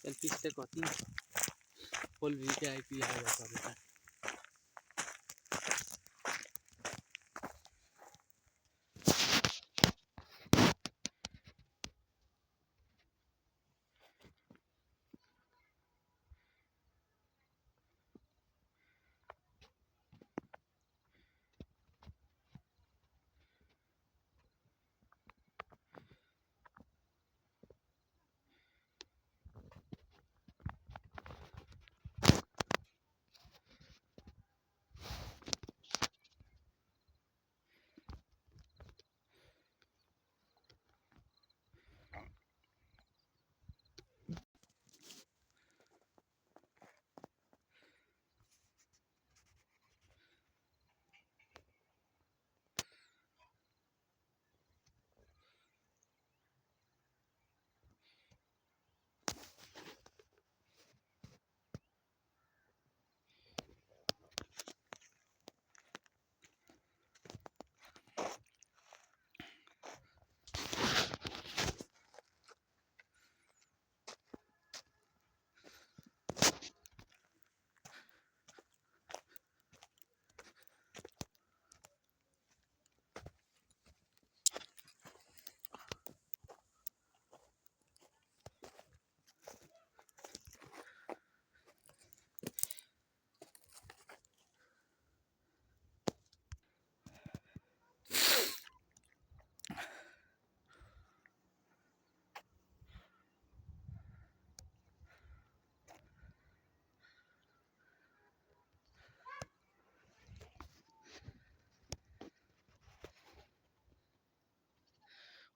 चल पिछले कहती फुल भी क्या है कि है जाता है।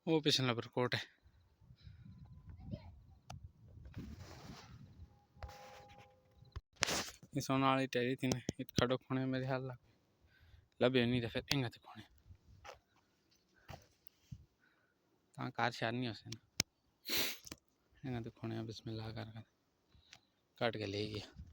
वो पिछला बरकोट है। सोना वाली टेरी थी ना इत खड़ो खोने मेरे हाल लबे नहीं तो फिर इंगा तो खोने ता कार शार नहीं होसे ना इंगा तो खोने बिस्मिल्लाह कर काट के ले गया।